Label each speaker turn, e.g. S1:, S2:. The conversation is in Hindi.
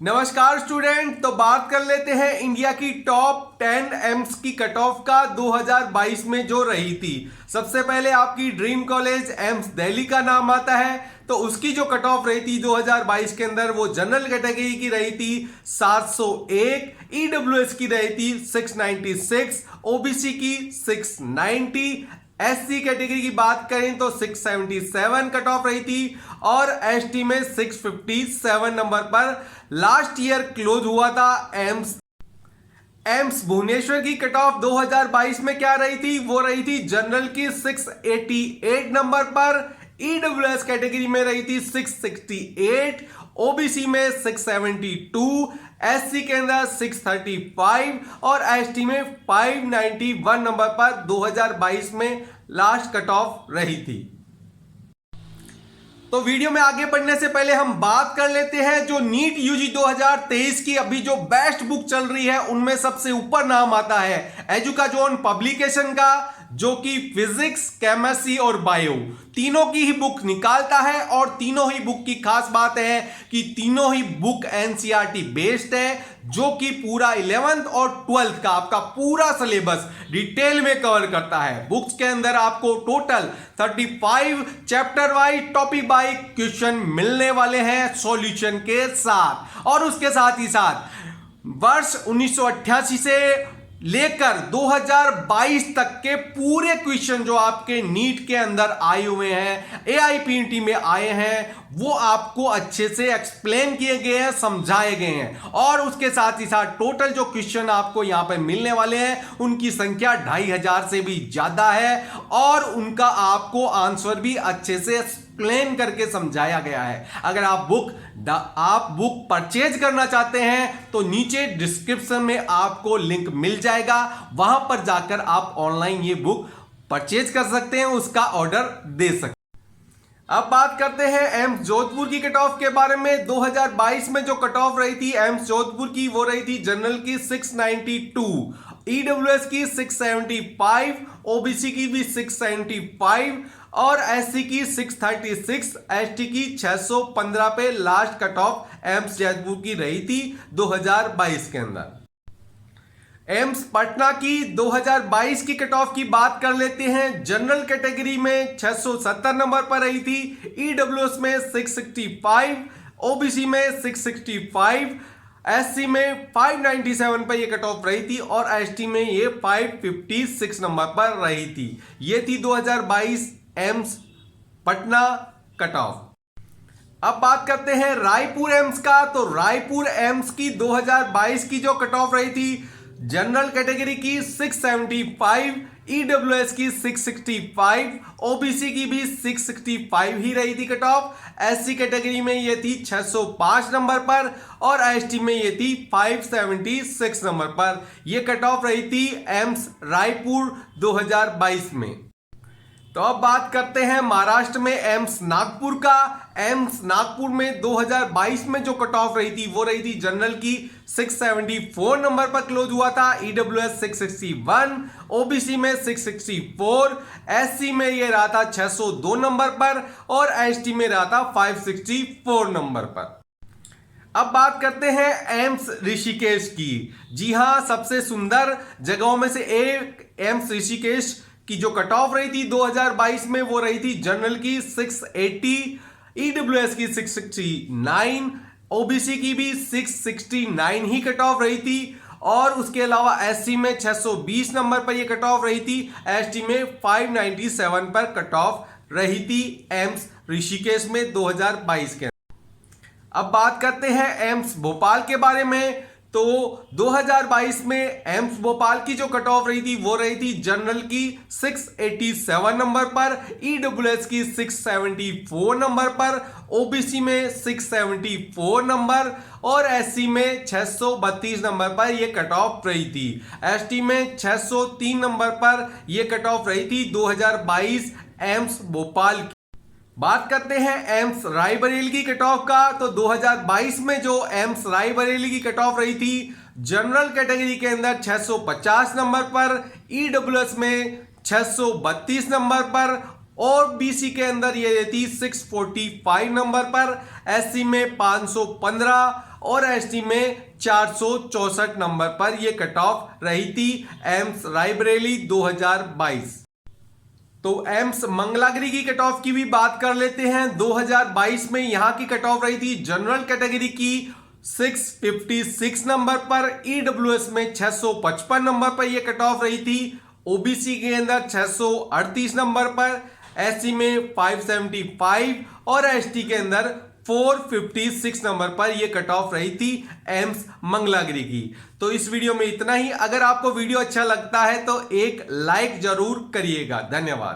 S1: नमस्कार स्टूडेंट। तो बात कर लेते हैं इंडिया की टॉप 10 एम्स की कट ऑफ का 2022 में जो रही थी। सबसे पहले आपकी ड्रीम कॉलेज एम्स दिल्ली का नाम आता है। तो उसकी जो कट ऑफ रही थी 2022 के अंदर वो जनरल कैटेगरी की रही थी 701, ईडब्ल्यूएस की रही थी 696, ओबीसी की 690, एससी कैटेगरी की बात करें तो 677 कट ऑफ रही थी और एसटी में 657 नंबर पर लास्ट ईयर क्लोज हुआ था। एम्स भुवनेश्वर की कट ऑफ 2022 में क्या रही थी? वो रही थी जनरल की 688 नंबर पर, ईडब्ल्यूएस कैटेगरी में रही थी 668, ओबीसी में 672, एससी के अंदर 635 और एसटी में 591 नंबर पर 2022 में लास्ट कट ऑफ रही थी। तो वीडियो में आगे बढ़ने से पहले हम बात कर लेते हैं जो नीट यूजी 2023 की अभी जो बेस्ट बुक चल रही है उनमें सबसे ऊपर नाम आता है एजुकाजोन पब्लिकेशन का, जो कि फिजिक्स, केमिस्ट्री और बायो तीनों की ही बुक निकालता है। और तीनों ही बुक की खास बात है कि तीनों ही बुक एनसीईआरटी बेस्ड है, जो कि पूरा 11th और 12th का आपका पूरा सिलेबस डिटेल में कवर करता है। बुक्स के अंदर आपको total 35 chapter wise topic by question मिलने वाले हैं सॉल्यूशन के साथ। और उसके साथ ही साथ वर्ष 1988 से लेकर 2022 तक के पूरे क्वेश्चन जो आपके नीट के अंदर आए हुए हैं, एआईपीटी में आए हैं, वो आपको अच्छे से एक्सप्लेन किए गए हैं, समझाए गए हैं। और उसके साथ ही साथ टोटल जो क्वेश्चन आपको यहां पे मिलने वाले हैं उनकी संख्या 2500 से भी ज्यादा है और उनका आपको आंसर भी अच्छे से एक्सप्लेन करके समझाया गया है। अगर आप बुक परचेज करना चाहते हैं तो नीचे डिस्क्रिप्शन में आपको लिंक मिल जाएगा, वहां पर जाकर आप ऑनलाइन ये बुक परचेज कर सकते हैं, उसका ऑर्डर दे सकते हैं। अब बात करते हैं एम्स जोधपुर की कट ऑफ के बारे में। 2022 में जो कट ऑफ रही थी एम्स जोधपुर की वो रही थी जनरल की 692, ईडब्ल्यूएस की 675, ओबीसी की भी 675 और एससी की 636, एसटी की 615 पे last cut off AIIMS Jodhpur की रही थी 2022 के अंदर। एम्स पटना की 2022 की कट ऑफ की बात कर लेते हैं। जनरल कैटेगरी में 670 नंबर पर रही थी, ईडब्ल्यूएस में 665, ओबीसी में 665, एससी में 597 पर ये कट ऑफ रही थी और एसटी में ये 556 नंबर पर रही थी। ये थी 2022 एम्स पटना कट ऑफ। अब बात करते हैं रायपुर एम्स का। तो रायपुर एम्स की 2022 की जो कट ऑफ रही थी जनरल कैटेगरी की 675, ईडब्ल्यूएस की 665, ओबीसी की भी 665 ही रही थी कट ऑफ। एससी कैटेगरी में ये थी 605 नंबर पर और एसटी में ये थी 576 नंबर पर। ये कट ऑफ रही थी एम्स रायपुर 2022 में। तो अब बात करते हैं महाराष्ट्र में एम्स नागपुर का। एम्स नागपुर में 2022 में जो कट ऑफ रही थी वो रही थी जनरल की 674 नंबर पर क्लोज हुआ था, ईडब्ल्यूएस 661, ओबीसी में 664, एससी में ये रहा था 602 नंबर पर और एसटी में रहा था 564 नंबर पर। अब बात करते हैं एम्स ऋषिकेश की। जी हां, सबसे सुंदर जगहों में से एक एम्स ऋषिकेश की जो कट ऑफ रही थी 2022 में वो रही थी जनरल की 680, ईडब्ल्यूएस की 669, ओबीसी की भी 669 ही कट ऑफ रही थी और उसके अलावा एससी में 620 नंबर पर ये कट ऑफ रही थी, एसटी में 597 पर कट ऑफ रही थी एम्स ऋषिकेश में 2022 के। अब बात करते हैं एम्स भोपाल के बारे में। तो 2022 में एम्स भोपाल की जो कट ऑफ रही थी वो रही थी जनरल की 687 नंबर पर, ईडब्ल्यूएस की 674 नंबर पर, ओबीसी में 674 नंबर और एससी में 632 नंबर पर यह कट ऑफ रही थी। एसटी में 603 नंबर पर यह कट ऑफ रही थी 2022 एम्स भोपाल की। बात करते हैं एम्स रायबरेली की कट ऑफ का। तो 2022 में जो एम्स रायबरेली की कट ऑफ रही थी जनरल कैटेगरी के अंदर 650 नंबर पर, ईडब्ल्यूएस में 632 नंबर पर, और बीसी के अंदर ये रहती 645 नंबर पर, एससी में 515 और एसटी में 464 नंबर पर ये कट ऑफ रही थी एम्स रायबरेली 2022। तो एम्स मंगलागिरी की कट ऑफ की भी बात कर लेते हैं। 2022 में यहां की कट ऑफ रही थी जनरल कैटेगरी की 656 नंबर पर, ईडब्ल्यूएस में 655 नंबर पर यह कट ऑफ रही थी, ओबीसी के अंदर 638 नंबर पर, एससी में 575 और एसटी के अंदर 456 नंबर पर यह कट ऑफ रही थी एम्स मंगलागिरी की। तो इस वीडियो में इतना ही। अगर आपको वीडियो अच्छा लगता है तो एक लाइक जरूर करिएगा। धन्यवाद।